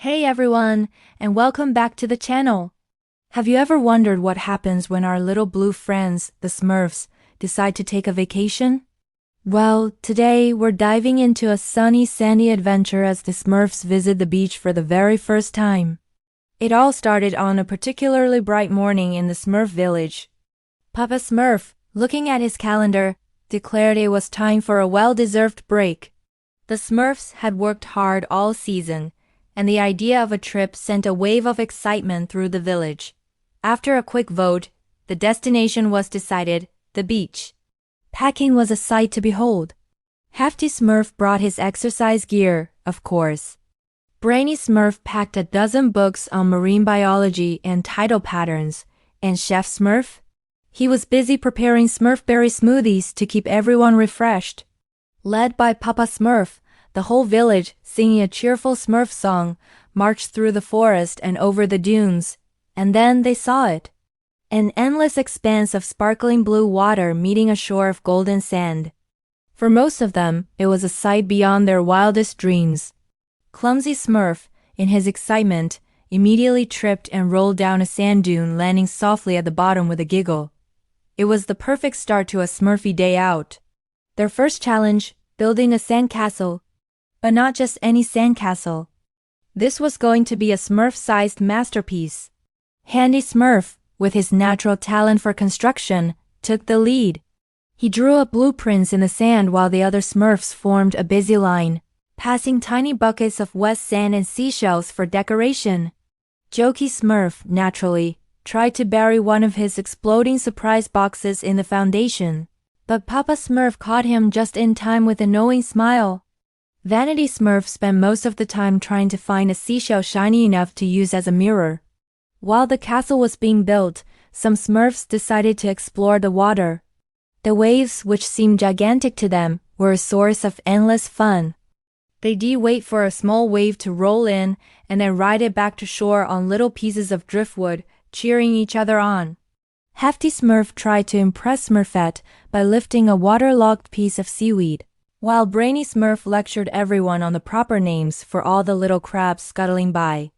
Hey everyone, and welcome back to the channel. Have you ever wondered what happens when our little blue friends, the Smurfs, decide to take a vacation? Well, today we're diving into a sunny, sandy adventure as the Smurfs visit the beach for the very first time. It all started on a particularly bright morning in the Smurf village. Papa Smurf, looking at his calendar, declared it was time for a well-deserved break. The Smurfs had worked hard all season, and the idea of a trip sent a wave of excitement through the village. After a quick vote, the destination was decided: the beach. Packing was a sight to behold. Hefty Smurf brought his exercise gear, of course. Brainy Smurf packed a dozen books on marine biology and tidal patterns, and Chef Smurf? He was busy preparing Smurfberry smoothies to keep everyone refreshed. Led by Papa Smurf, the whole village, singing a cheerful Smurf song, marched through the forest and over the dunes, and then they saw it. An endless expanse of sparkling blue water meeting a shore of golden sand. For most of them, it was a sight beyond their wildest dreams. Clumsy Smurf, in his excitement, immediately tripped and rolled down a sand dune, landing softly at the bottom with a giggle. It was the perfect start to a Smurfy day out. Their first challenge, building a sandcastle. But not just any sandcastle. This was going to be a Smurf-sized masterpiece. Handy Smurf, with his natural talent for construction, took the lead. He drew up blueprints in the sand while the other Smurfs formed a busy line, passing tiny buckets of wet sand and seashells for decoration. Jokey Smurf, naturally, tried to bury one of his exploding surprise boxes in the foundation, but Papa Smurf caught him just in time with a knowing smile. Vanity Smurf spent most of the time trying to find a seashell shiny enough to use as a mirror. While the castle was being built, some Smurfs decided to explore the water. The waves, which seemed gigantic to them, were a source of endless fun. They'd wait for a small wave to roll in and then ride it back to shore on little pieces of driftwood, cheering each other on. Hefty Smurf tried to impress Smurfette by lifting a waterlogged piece of seaweed, while Brainy Smurf lectured everyone on the proper names for all the little crabs scuttling by.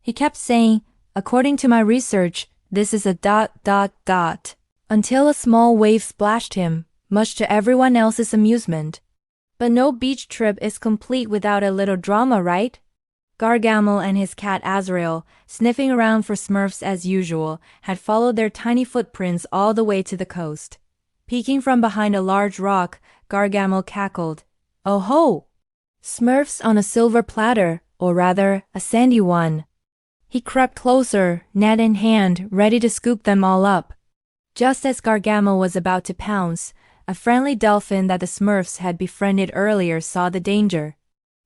He kept saying, "According to my research, this is a ... until a small wave splashed him, much to everyone else's amusement. But no beach trip is complete without a little drama, right? Gargamel and his cat Azrael, sniffing around for Smurfs as usual, had followed their tiny footprints all the way to the coast. Peeking from behind a large rock, Gargamel cackled, "Oh ho! Smurfs on a silver platter, or rather, a sandy one." He crept closer, net in hand, ready to scoop them all up. Just as Gargamel was about to pounce, a friendly dolphin that the Smurfs had befriended earlier saw the danger.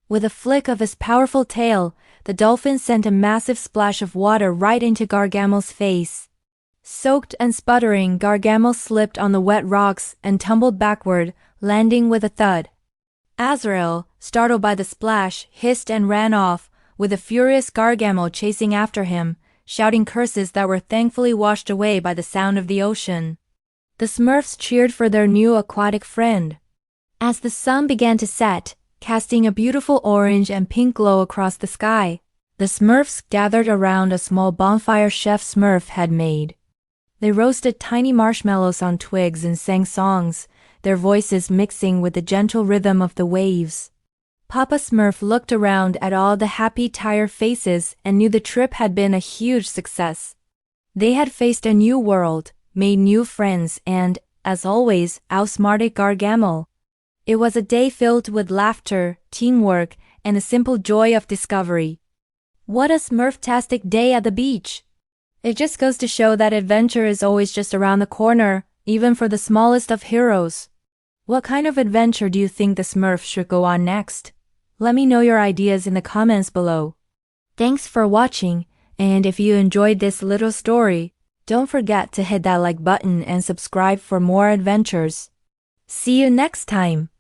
With a flick of his powerful tail, the dolphin sent a massive splash of water right into Gargamel's face. Soaked and sputtering, Gargamel slipped on the wet rocks and tumbled backward, landing with a thud. Azrael, startled by the splash, hissed and ran off, with a furious Gargamel chasing after him, shouting curses that were thankfully washed away by the sound of the ocean. The Smurfs cheered for their new aquatic friend. As the sun began to set, casting a beautiful orange and pink glow across the sky, the Smurfs gathered around a small bonfire Chef Smurf had made. They roasted tiny marshmallows on twigs and sang songs, their voices mixing with the gentle rhythm of the waves. Papa Smurf looked around at all the happy, tired faces and knew the trip had been a huge success. They had faced a new world, made new friends, and, as always, outsmarted Gargamel. It was a day filled with laughter, teamwork, and the simple joy of discovery. What a Smurftastic day at the beach! It just goes to show that adventure is always just around the corner, even for the smallest of heroes. What kind of adventure do you think the Smurfs should go on next? Let me know your ideas in the comments below. Thanks for watching, and if you enjoyed this little story, don't forget to hit that like button and subscribe for more adventures. See you next time!